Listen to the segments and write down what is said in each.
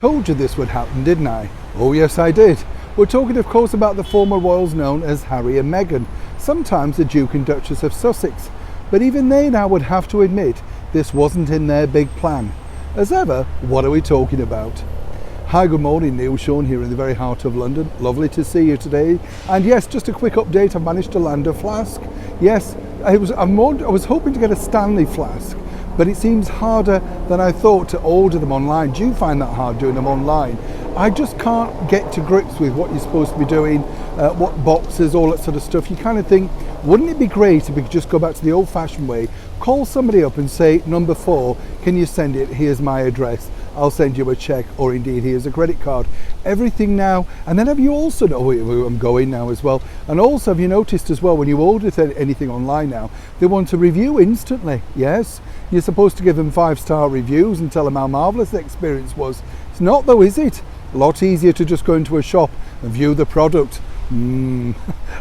Told you this would happen, didn't I? Oh yes, I did. We're talking of course about the former royals known as Harry and Meghan, sometimes the Duke and Duchess of Sussex. But even they now would have to admit this wasn't in their big plan. As ever, what are we talking about? Hager Molding, Neil Sean here in the very heart of London. Lovely to see you today. And yes, just a quick update, I managed to land a flask. Yes, I was hoping to get a Stanley flask, but it seems harder than I thought to order them online. Do you find that hard doing them online? I just can't get to grips with what you're supposed to be doing, what boxes, all that sort of stuff. You kind of think, wouldn't it be great if we could just go back to the old-fashioned way, call somebody up and say, number 4, can you send it? Here's my address. I'll send you a check, or indeed here's a credit card. Everything now, and then have you also know where I'm going now as well, and also have you noticed as well when you order anything online now, they want a review instantly. Yes, you're supposed to give them 5-star reviews and tell them how marvellous the experience was. It's not though, is it? A lot easier to just go into a shop and view the product. I'd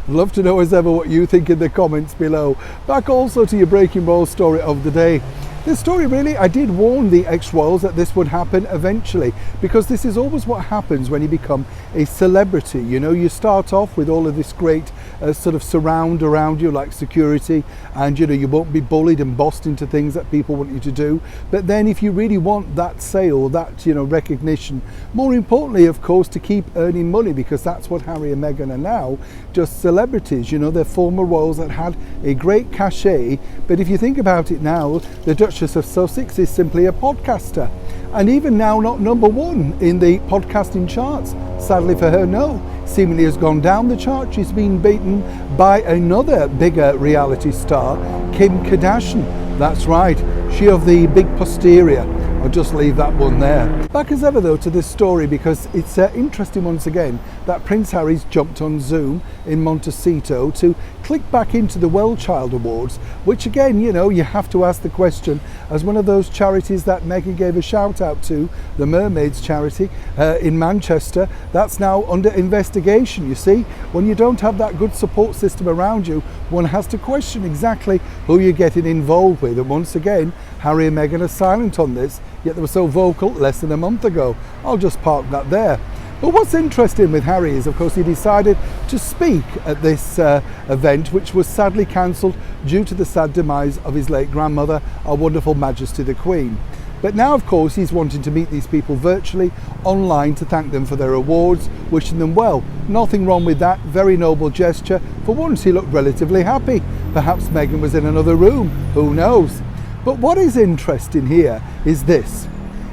love to know as ever what you think in the comments below. Back also to your breaking royal story of the day. This story really, I did warn the ex-royals that this would happen eventually, because this is always what happens when you become a celebrity. You know, you start off with all of this great sort of surround around you, like security, and you know, you won't be bullied and bossed into things that people want you to do. But then if you really want that sale, that, you know, recognition, more importantly, of course, to keep earning money, because that's what Harry and Meghan are now, just celebrities. You know, they're former royals that had a great cachet. But if you think about it now, the Duchess of Sussex is simply a podcaster, and even now not number 1 in the podcasting charts. Sadly for her, no. Seemingly has gone down the chart. She's been beaten by another bigger reality star, Kim Kardashian. That's right, she of the big posterior. I'll just leave that one there. Back as ever though to this story, because it's interesting once again that Prince Harry's jumped on Zoom in Montecito to click back into the Well Child Awards, which again, you know, you have to ask the question, as one of those charities that Meghan gave a shout out to, the Mermaids charity in Manchester, that's now under investigation. You see, when you don't have that good support system around you, one has to question exactly who you're getting involved with. And once again, Harry and Meghan are silent on this, yet they were so vocal less than a month ago. I'll just park that there. But what's interesting with Harry is, of course, he decided to speak at this event, which was sadly cancelled due to the sad demise of his late grandmother, Our Wonderful Majesty the Queen. But now, of course, he's wanting to meet these people virtually, online, to thank them for their awards, wishing them well. Nothing wrong with that, very noble gesture. For once, he looked relatively happy. Perhaps Meghan was in another room, who knows? But what is interesting here is this.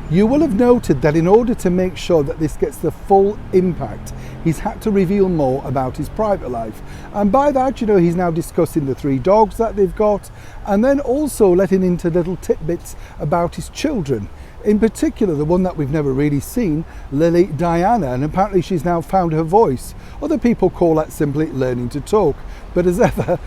You will have noted that in order to make sure that this gets the full impact, he's had to reveal more about his private life. And by that, you know, he's now discussing the 3 dogs that they've got, and then also letting into little tidbits about his children. In particular, the one that we've never really seen, Lily Diana, and apparently she's now found her voice. Other people call that simply learning to talk. But as ever,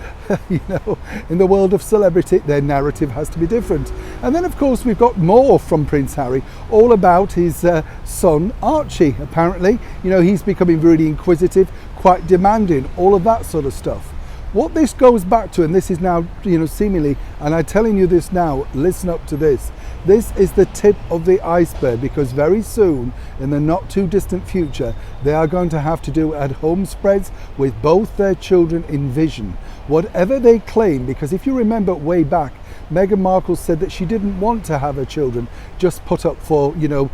you know, in the world of celebrity, their narrative has to be different. And then, of course, we've got more from Prince Harry, all about his son, Archie. Apparently, you know, he's becoming really inquisitive, quite demanding, all of that sort of stuff. What this goes back to, and this is now, you know, seemingly, and I'm telling you this now, listen up to this. This is the tip of the iceberg, because very soon, in the not too distant future, they are going to have to do at-home spreads with both their children in vision. Whatever they claim, because if you remember way back, Meghan Markle said that she didn't want to have her children just put up for, you know,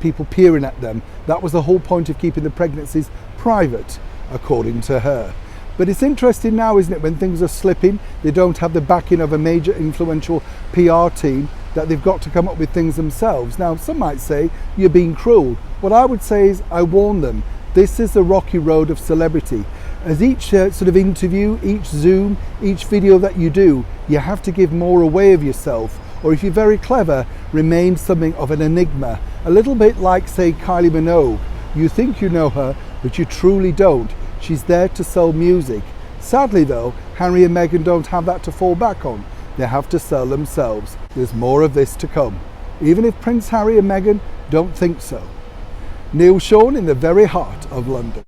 people peering at them. That was the whole point of keeping the pregnancies private, according to her. But it's interesting now, isn't it, when things are slipping, they don't have the backing of a major influential PR team, that they've got to come up with things themselves. Now, some might say you're being cruel. What I would say is I warn them. This is the rocky road of celebrity. As each sort of interview, each Zoom, each video that you do, you have to give more away of yourself. Or if you're very clever, remain something of an enigma. A little bit like, say, Kylie Minogue. You think you know her, but you truly don't. She's there to sell music. Sadly though, Harry and Meghan don't have that to fall back on. They have to sell themselves. There's more of this to come, even if Prince Harry and Meghan don't think so. Neil Sean in the very heart of London.